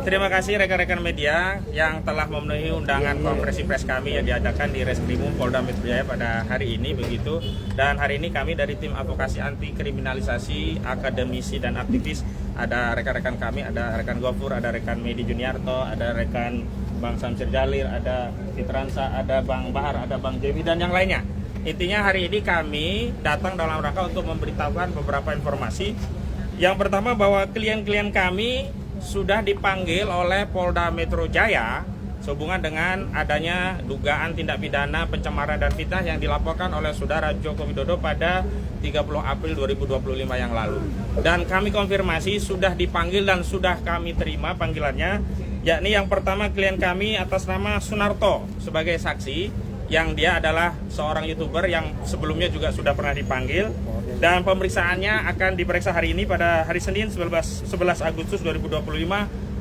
Terima kasih rekan-rekan media yang telah memenuhi undangan konferensi pers kami yang diadakan di Reskrimum Polda Metro Jaya pada hari ini begitu. Dan hari ini kami dari tim advokasi anti kriminalisasi, akademisi dan aktivis, ada rekan-rekan kami, ada rekan Gofur, ada rekan Medi Juniarto, ada rekan Bang Samsir Jalir, ada Fitransa, ada Bang Bahar, ada Bang Jemi dan yang lainnya. Intinya hari ini kami datang dalam rangka untuk memberitahukan beberapa informasi. Yang pertama bahwa klien-klien kami sudah dipanggil oleh Polda Metro Jaya sehubungan dengan adanya dugaan tindak pidana pencemaran dan fitnah yang dilaporkan oleh Saudara Joko Widodo pada 30 April 2025 yang lalu. Dan kami konfirmasi sudah dipanggil dan sudah kami terima panggilannya, yakni yang pertama klien kami atas nama Sunarto sebagai saksi, yang dia adalah seorang YouTuber yang sebelumnya juga sudah pernah dipanggil. Dan pemeriksaannya akan diperiksa hari ini pada hari Senin 11 Agustus 2025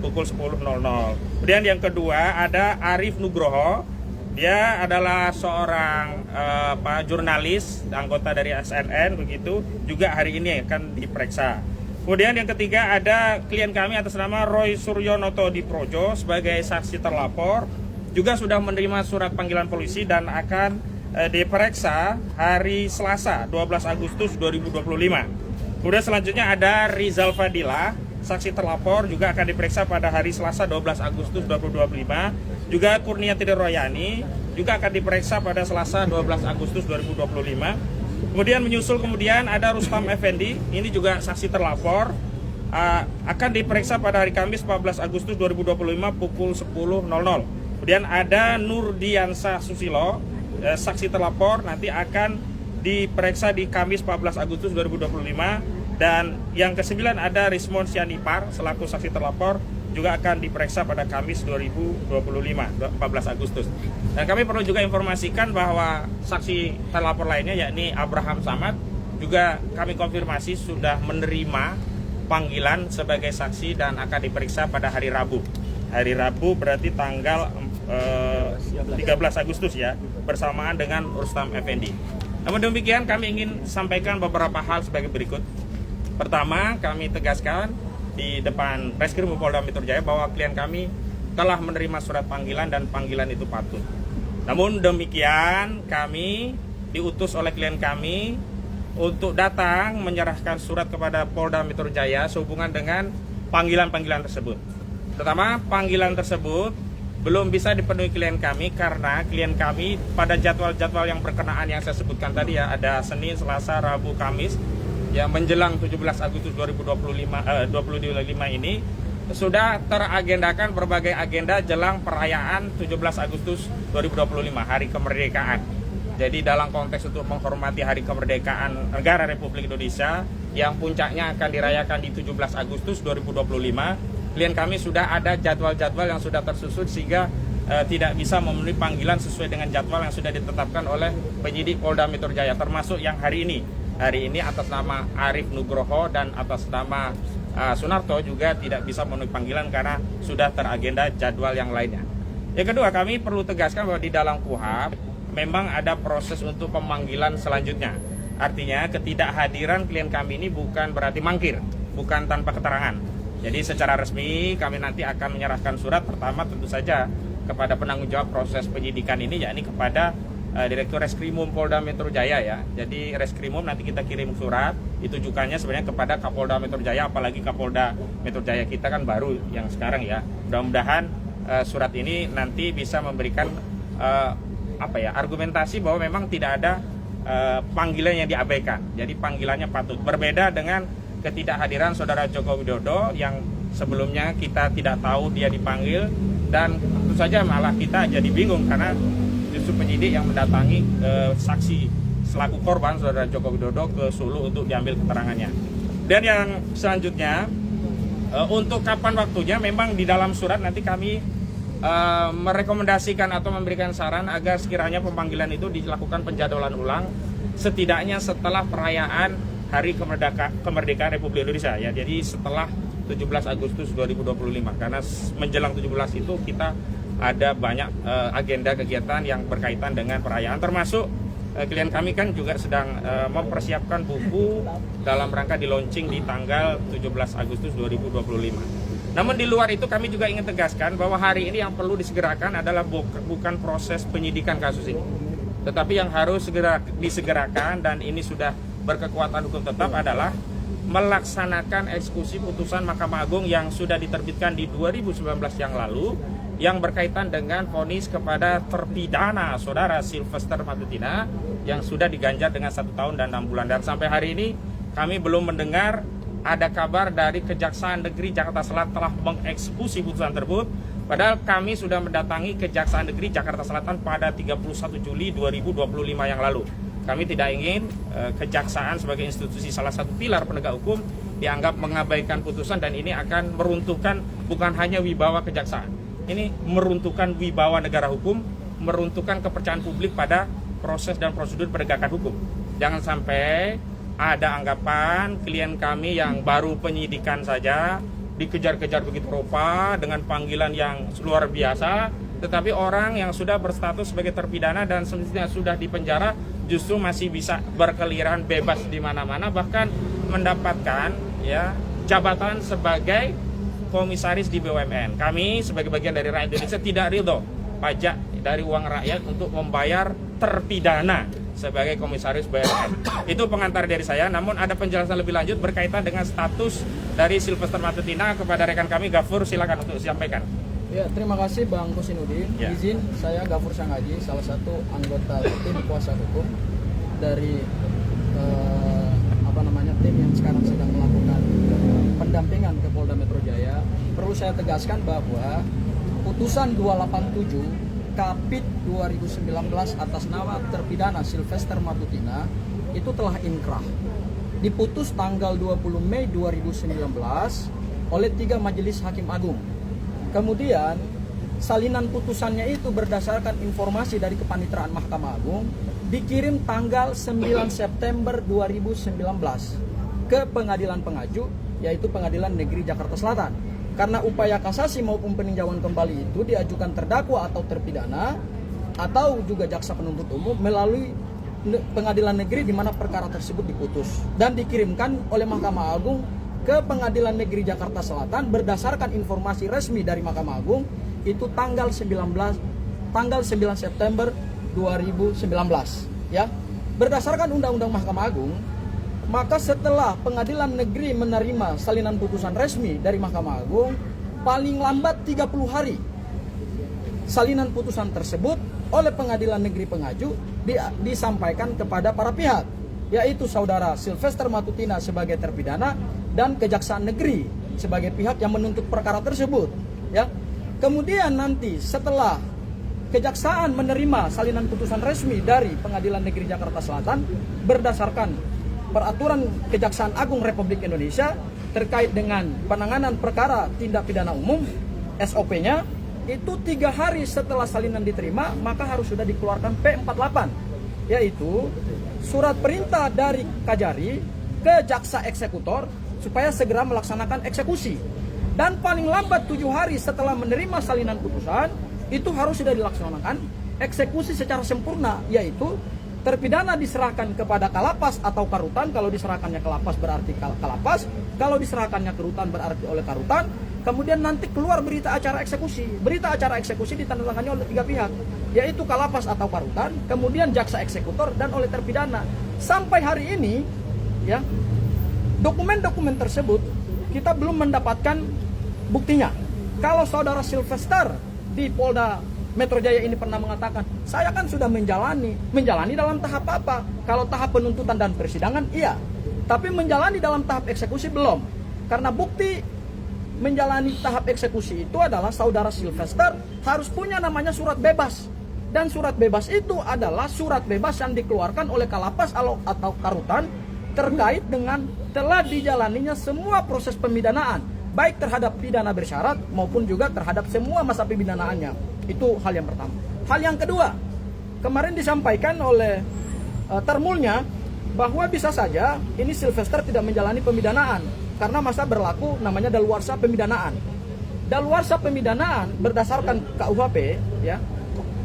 pukul 10.00. Kemudian yang kedua ada Arif Nugroho. Dia adalah seorang jurnalis, anggota dari SNN begitu. Juga hari ini akan diperiksa. Kemudian yang ketiga ada klien kami atas nama Roy Suryonoto Diprojo sebagai saksi terlapor. Juga sudah menerima surat panggilan polisi dan akan diperiksa hari Selasa 12 Agustus 2025. Kemudian selanjutnya ada Rizal Fadila, saksi terlapor, juga akan diperiksa pada hari Selasa 12 Agustus 2025. Juga Kurniati Royani juga akan diperiksa pada Selasa 12 Agustus 2025. Kemudian menyusul kemudian ada Rustam Effendi, ini juga saksi terlapor, akan diperiksa pada hari Kamis 14 Agustus 2025 pukul 10.00. Kemudian ada Nurdiansah Susilo, saksi terlapor, nanti akan diperiksa di Kamis 14 Agustus 2025. Dan yang ke-9 ada Rismon Sianipar selaku saksi terlapor, juga akan diperiksa pada Kamis 2025 14 Agustus. Dan kami perlu juga informasikan bahwa saksi terlapor lainnya yakni Abraham Samad juga kami konfirmasi sudah menerima panggilan sebagai saksi dan akan diperiksa pada hari Rabu. Hari Rabu berarti tanggal 13 Agustus ya, bersamaan dengan Rustam Effendi. Namun demikian kami ingin sampaikan beberapa hal sebagai berikut. Pertama, kami tegaskan di depan Reskrimum Polda Metro Jaya bahwa klien kami telah menerima surat panggilan dan panggilan itu patut. Namun demikian kami diutus oleh klien kami untuk datang menyerahkan surat kepada Polda Metro Jaya sehubungan dengan panggilan-panggilan tersebut. Pertama, panggilan tersebut belum bisa dipenuhi klien kami karena klien kami pada jadwal-jadwal yang berkenaan yang saya sebutkan tadi ya, ada Senin, Selasa, Rabu, Kamis yang menjelang 17 Agustus 2025 ini sudah teragendakan berbagai agenda jelang perayaan 17 Agustus 2025 Hari Kemerdekaan. Jadi dalam konteks untuk menghormati Hari Kemerdekaan Negara Republik Indonesia yang puncaknya akan dirayakan di 17 Agustus 2025, klien kami sudah ada jadwal-jadwal yang sudah tersusun sehingga tidak bisa memenuhi panggilan sesuai dengan jadwal yang sudah ditetapkan oleh penyidik Polda Metro Jaya, termasuk yang hari ini. Hari ini atas nama Arif Nugroho dan atas nama Sunarto juga tidak bisa memenuhi panggilan karena sudah teragenda jadwal yang lainnya. Yang kedua, kami perlu tegaskan bahwa di dalam KUHP memang ada proses untuk pemanggilan selanjutnya. Artinya ketidakhadiran klien kami ini bukan berarti mangkir, bukan tanpa keterangan. Jadi secara resmi kami nanti akan menyerahkan surat pertama tentu saja kepada penanggung jawab proses penyidikan ini, yakni kepada Direktur Reskrimum Polda Metro Jaya ya. Jadi Reskrimum nanti kita kirim surat, ditujukannya sebenarnya kepada Kapolda Metro Jaya, apalagi Kapolda Metro Jaya kita kan baru yang sekarang ya. Mudah-mudahan surat ini nanti bisa memberikan argumentasi bahwa memang tidak ada panggilan yang diabaikan. Jadi panggilannya patut. Berbeda dengan ketidakhadiran Saudara Joko Widodo yang sebelumnya kita tidak tahu dia dipanggil, dan tentu saja malah kita jadi bingung karena justru penyidik yang mendatangi saksi selaku korban Saudara Joko Widodo ke Sulu untuk diambil keterangannya. Dan yang selanjutnya untuk kapan waktunya, memang di dalam surat nanti kami merekomendasikan atau memberikan saran agar sekiranya pemanggilan itu dilakukan penjadwalan ulang setidaknya setelah perayaan Hari Kemerdekaan Republik Indonesia ya. Jadi setelah 17 Agustus 2025 karena menjelang 17 itu kita ada banyak agenda kegiatan yang berkaitan dengan perayaan, termasuk klien kami kan juga sedang mempersiapkan buku dalam rangka di launching di tanggal 17 Agustus 2025. Namun di luar itu kami juga ingin tegaskan bahwa hari ini yang perlu disegerakan adalah bukan proses penyidikan kasus ini, tetapi yang harus segera disegerakan dan ini sudah berkekuatan hukum tetap adalah melaksanakan eksekusi putusan Mahkamah Agung yang sudah diterbitkan di 2019 yang lalu yang berkaitan dengan vonis kepada terpidana saudara Sylvester Matutina yang sudah diganjar dengan 1 tahun dan 6 bulan. Dan sampai hari ini kami belum mendengar ada kabar dari Kejaksaan Negeri Jakarta Selatan telah mengeksekusi putusan tersebut. Padahal kami sudah mendatangi Kejaksaan Negeri Jakarta Selatan pada 31 Juli 2025 yang lalu. Kami tidak ingin kejaksaan sebagai institusi salah satu pilar penegak hukum dianggap mengabaikan putusan, dan ini akan meruntuhkan bukan hanya wibawa kejaksaan. Ini meruntuhkan wibawa negara hukum, meruntuhkan kepercayaan publik pada proses dan prosedur penegakan hukum. Jangan sampai ada anggapan klien kami yang baru penyidikan saja dikejar-kejar begitu rupa dengan panggilan yang luar biasa, tetapi orang yang sudah berstatus sebagai terpidana dan semestinya sudah dipenjara justru masih bisa berkeliaran bebas di mana-mana, bahkan mendapatkan jabatan sebagai komisaris di BUMN. Kami sebagai bagian dari rakyat Indonesia tidak ridho pajak dari uang rakyat untuk membayar terpidana sebagai komisaris BUMN. Itu pengantar dari saya, namun ada penjelasan lebih lanjut berkaitan dengan status dari Sylvester Matutina kepada rekan kami. Gafur, silakan untuk disampaikan. Ya, terima kasih Bang Kosinudin. Ya. Izin, saya Gafur Sanghaji, salah satu anggota tim kuasa hukum dari tim yang sekarang sedang melakukan pendampingan ke Polda Metro Jaya. Perlu saya tegaskan bahwa putusan 287 Kapit 2019 atas nama terpidana Sylvester Matutina itu telah inkrah. Diputus tanggal 20 Mei 2019 oleh 3 majelis hakim agung. Kemudian salinan putusannya itu berdasarkan informasi dari Kepanitraan Mahkamah Agung dikirim tanggal 9 September 2019 ke pengadilan pengaju, yaitu Pengadilan Negeri Jakarta Selatan. Karena upaya kasasi maupun peninjauan kembali itu diajukan terdakwa atau terpidana atau juga jaksa penuntut umum melalui pengadilan negeri di mana perkara tersebut diputus dan dikirimkan oleh Mahkamah Agung ke Pengadilan Negeri Jakarta Selatan berdasarkan informasi resmi dari Mahkamah Agung itu tanggal 9 September 2019 ya. Berdasarkan Undang-Undang Mahkamah Agung, maka setelah Pengadilan Negeri menerima salinan putusan resmi dari Mahkamah Agung, paling lambat 30 hari salinan putusan tersebut oleh Pengadilan Negeri Pengaju disampaikan kepada para pihak, yaitu saudara Sylvester Matutina sebagai terpidana dan Kejaksaan Negeri sebagai pihak yang menuntut perkara tersebut ya. Kemudian nanti setelah Kejaksaan menerima salinan putusan resmi dari Pengadilan Negeri Jakarta Selatan berdasarkan Peraturan Kejaksaan Agung Republik Indonesia terkait dengan penanganan perkara tindak pidana umum, SOP-nya itu 3 hari setelah salinan diterima maka harus sudah dikeluarkan P48, yaitu surat perintah dari Kajari ke jaksa eksekutor supaya segera melaksanakan eksekusi. Dan paling lambat 7 hari setelah menerima salinan putusan itu harus sudah dilaksanakan eksekusi secara sempurna, yaitu terpidana diserahkan kepada Kalapas atau Karutan. Kalau diserahkannya ke Lapas berarti Kalapas, kalau diserahkannya ke Rutan berarti oleh Karutan. Kemudian nanti keluar berita acara eksekusi. Berita acara eksekusi ditandatangani oleh 3 pihak, yaitu Kalapas atau Karutan, kemudian jaksa eksekutor dan oleh terpidana. Sampai hari ini ya, dokumen-dokumen tersebut kita belum mendapatkan buktinya. Kalau saudara Sylvester di Polda Metro Jaya ini pernah mengatakan, saya kan sudah menjalani dalam tahap apa? Kalau tahap penuntutan dan persidangan iya, tapi menjalani dalam tahap eksekusi belum. Karena bukti menjalani tahap eksekusi itu adalah saudara Sylvester harus punya namanya surat bebas. Dan surat bebas itu adalah surat bebas yang dikeluarkan oleh Kalapas atau Karutan terkait dengan telah dijalaninya semua proses pemidanaan, baik terhadap pidana bersyarat maupun juga terhadap semua masa pemidanaannya. Itu hal yang pertama. Hal yang kedua, kemarin disampaikan oleh termulnya bahwa bisa saja ini Sylvester tidak menjalani pemidanaan karena masa berlaku namanya daluarsa pemidanaan. Daluarsa pemidanaan berdasarkan KUHP ya.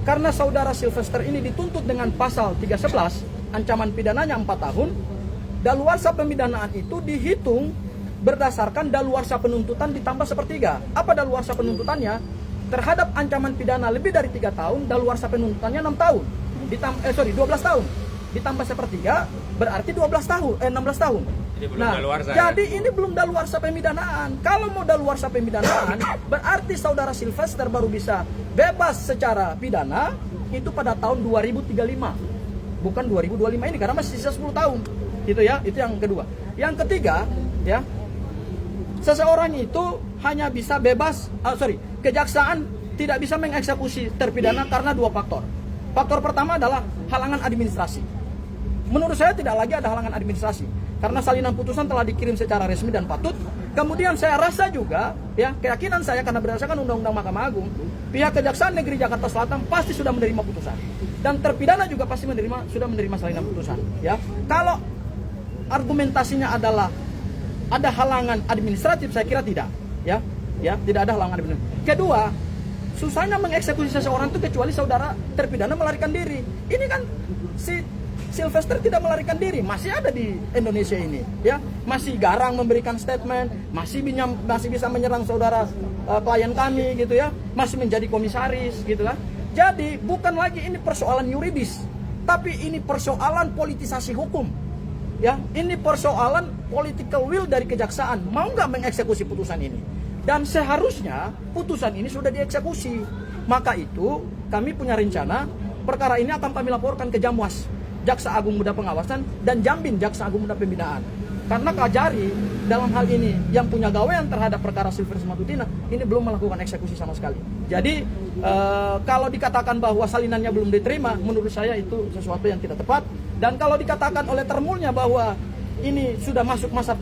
Karena saudara Sylvester ini dituntut dengan pasal 311, ancaman pidananya 4 tahun. Daluarsa pemidanaan itu dihitung berdasarkan daluarsa penuntutan ditambah sepertiga. Apa daluarsa penuntutannya? Terhadap ancaman pidana lebih dari 3 tahun, daluarsa penuntutannya 6 tahun. 12 tahun. Ditambah sepertiga berarti 16 tahun. Jadi belum Nah, daluarsa, jadi ini belum daluarsa pemidanaan. Kalau mau daluarsa pemidanaan, berarti saudara Sylvester baru bisa bebas secara pidana itu pada tahun 2035. Bukan 2025 ini karena masih sisa 10 tahun. Gitu ya, itu yang kedua. Yang ketiga, ya. Seseorang itu hanya bisa bebas, kejaksaan tidak bisa mengeksekusi terpidana karena 2 faktor. Faktor pertama adalah halangan administrasi. Menurut saya tidak lagi ada halangan administrasi karena salinan putusan telah dikirim secara resmi dan patut. Kemudian saya rasa juga, ya, keyakinan saya karena berdasarkan Undang-Undang Mahkamah Agung, pihak Kejaksaan Negeri Jakarta Selatan pasti sudah menerima putusan dan terpidana juga pasti sudah menerima salinan putusan. Ya, kalau argumentasinya adalah ada halangan administratif, saya kira tidak, ya, tidak ada halangan administratif. Kedua, susahnya mengeksekusi seseorang itu kecuali saudara terpidana melarikan diri. Ini kan si Sylvester tidak melarikan diri, masih ada di Indonesia ini, ya, masih garang memberikan statement, masih bisa menyerang saudara klien kami, gitu ya, masih menjadi komisaris, gitu kan. Jadi bukan lagi ini persoalan yuridis, tapi ini persoalan politisasi hukum. Ya, ini persoalan political will dari kejaksaan, mau nggak mengeksekusi putusan ini. Dan seharusnya putusan ini sudah dieksekusi. Maka itu kami punya rencana perkara ini akan kami laporkan ke Jamwas, Jaksa Agung Muda Pengawasan, dan Jambin, Jaksa Agung Muda Pembinaan. Karena Kajari dalam hal ini yang punya gawean terhadap perkara Sylvester Matutina ini belum melakukan eksekusi sama sekali. Jadi kalau dikatakan bahwa salinannya belum diterima, menurut saya itu sesuatu yang tidak tepat. Dan kalau dikatakan oleh termulnya bahwa ini sudah masuk masa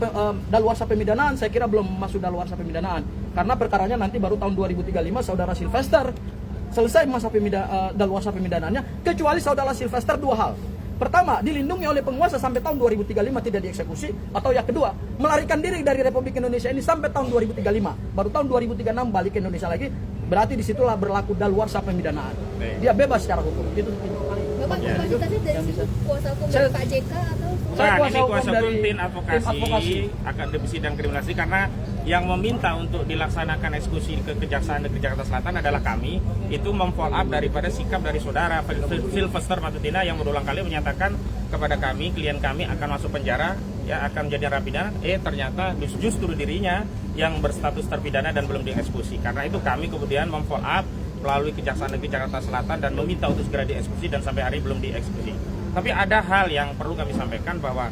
daluarsa pemidanaan, saya kira belum masuk daluarsa pemidanaan. Karena perkaranya nanti baru tahun 2035 saudara Sylvester selesai masa daluarsa pemidanaannya, kecuali saudara Sylvester 2 hal. Pertama, dilindungi oleh penguasa sampai tahun 2035 tidak dieksekusi, atau yang kedua, melarikan diri dari Republik Indonesia ini sampai tahun 2035. Baru tahun 2036 balik ke Indonesia lagi, berarti disitulah berlaku daluarsa pemidanaan. Dia bebas secara hukum. Itu Bapak kapasitasnya dari situ kuasa hukum dari Pak JK atau? Saya Nah, kuasa ini hukum kuasa dari hukum tim advokasi, advokasi. akademisi dan kriminalisasi, karena yang meminta untuk dilaksanakan eksekusi ke Kejaksaan Negeri Jakarta Selatan adalah kami. Itu memfollow up daripada sikap dari saudara Sylvester Matutina yang berulang kali menyatakan kepada kami, klien kami akan masuk penjara, ya, akan menjadi narapidana. Ternyata justru dirinya yang berstatus terpidana dan belum dieksekusi. Karena itu kami kemudian memfollow up melalui Kejaksaan Negeri Jakarta Selatan dan meminta untuk segera dieksekusi, dan sampai hari belum dieksekusi. Tapi ada hal yang perlu kami sampaikan, bahwa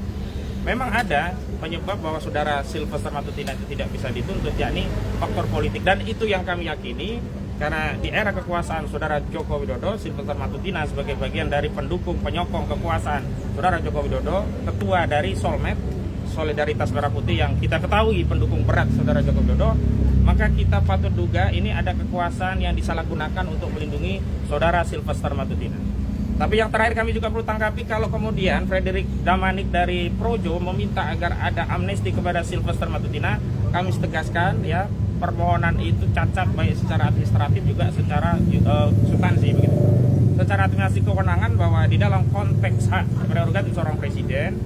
memang ada penyebab bahwa saudara Sylvester Matutina itu tidak bisa dituntut, yakni faktor politik. Dan itu yang kami yakini, karena di era kekuasaan saudara Joko Widodo, Sylvester Matutina sebagai bagian dari pendukung penyokong kekuasaan saudara Joko Widodo, ketua dari Solmed, Solidaritas Merah Putih, yang kita ketahui pendukung berat saudara Joko Widodo, maka kita patut duga ini ada kekuasaan yang disalahgunakan untuk melindungi saudara Sylvester Matutina. Tapi yang terakhir kami juga perlu tanggapi, kalau kemudian Frederick Damanik dari Projo meminta agar ada amnesti kepada Sylvester Matutina, kami tegaskan, ya, permohonan itu cacat baik secara administratif juga secara substansi, begitu. Secara administratif kewenangan bahwa di dalam konteks hak prerogatif seorang presiden,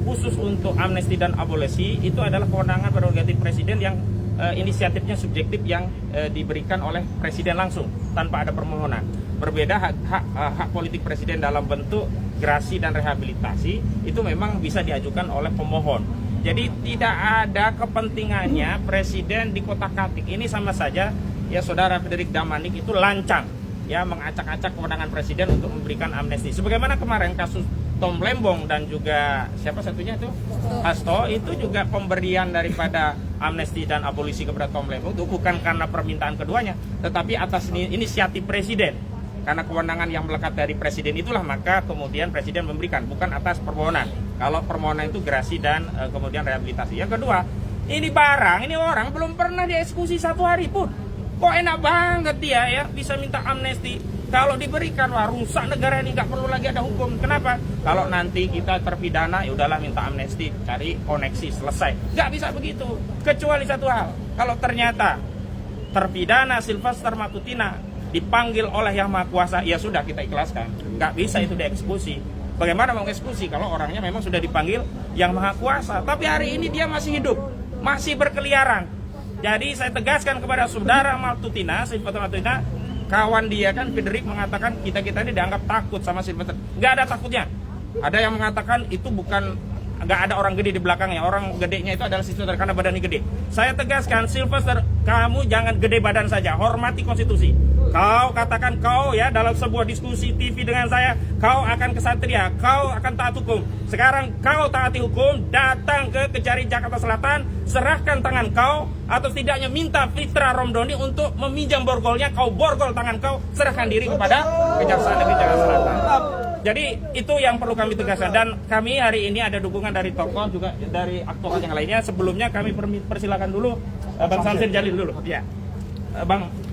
khusus untuk amnesti dan abolisi, itu adalah kewenangan prerogatif presiden yang inisiatifnya subjektif, yang diberikan oleh presiden langsung tanpa ada permohonan. Berbeda hak politik presiden dalam bentuk grasi dan rehabilitasi, itu memang bisa diajukan oleh pemohon. Jadi tidak ada kepentingannya presiden di kotak-katik. Ini sama saja, ya, saudara Frederick Damanik itu lancang, ya, mengacak-acak kewenangan presiden untuk memberikan amnesti. Sebagaimana kemarin kasus Tom Lembong dan juga siapa satunya itu? Hasto, itu juga pemberian daripada amnesti dan abolisi kepada Tom Lembong itu bukan karena permintaan keduanya, tetapi atas inisiatif presiden. Karena kewenangan yang melekat dari presiden itulah, maka kemudian presiden memberikan, bukan atas permohonan. Kalau permohonan itu grasi dan kemudian rehabilitasi. Yang kedua, ini orang belum pernah dieksekusi 1 hari pun. Kok enak banget dia, ya, bisa minta amnesti. Kalau diberikan, wah, rusak negara ini, nggak perlu lagi ada hukum. Kenapa? Kalau nanti kita terpidana, ya udahlah minta amnesti, cari koneksi, selesai. Nggak bisa begitu. Kecuali satu hal, kalau ternyata terpidana Sylvester Matutina dipanggil oleh Yang Maha Kuasa, ya sudah, kita ikhlaskan. Nggak bisa itu dieksekusi. Bagaimana mau eksekusi kalau orangnya memang sudah dipanggil Yang Maha Kuasa, tapi hari ini dia masih hidup? masih berkeliaran. Jadi saya tegaskan kepada saudara Matutina, Silvester Matutina, kawan dia kan Frederick mengatakan kita ini dianggap takut sama Silvester. Nggak ada takutnya. Ada yang mengatakan itu bukan, nggak ada orang gede di belakangnya. Orang gedenya itu adalah Silvester karena badannya gede. Saya tegaskan, Silvester, kamu jangan gede badan saja, hormati konstitusi. Kau katakan kau ya dalam sebuah diskusi TV dengan saya, kau akan kesatria, kau akan taat hukum. Sekarang kau taati hukum, datang ke Kejari Jakarta Selatan, serahkan tangan kau, atau setidaknya minta Fitra Romdoni untuk meminjam borgolnya, kau borgol tangan kau, serahkan diri kepada Kejaksaan Negeri Jakarta Selatan. Jadi itu yang perlu kami tegaskan, dan kami hari ini ada dukungan dari tokoh juga dari aktor yang lainnya. Sebelumnya kami persilakan dulu Bang Samsir Jalil dulu. Ya, Bang.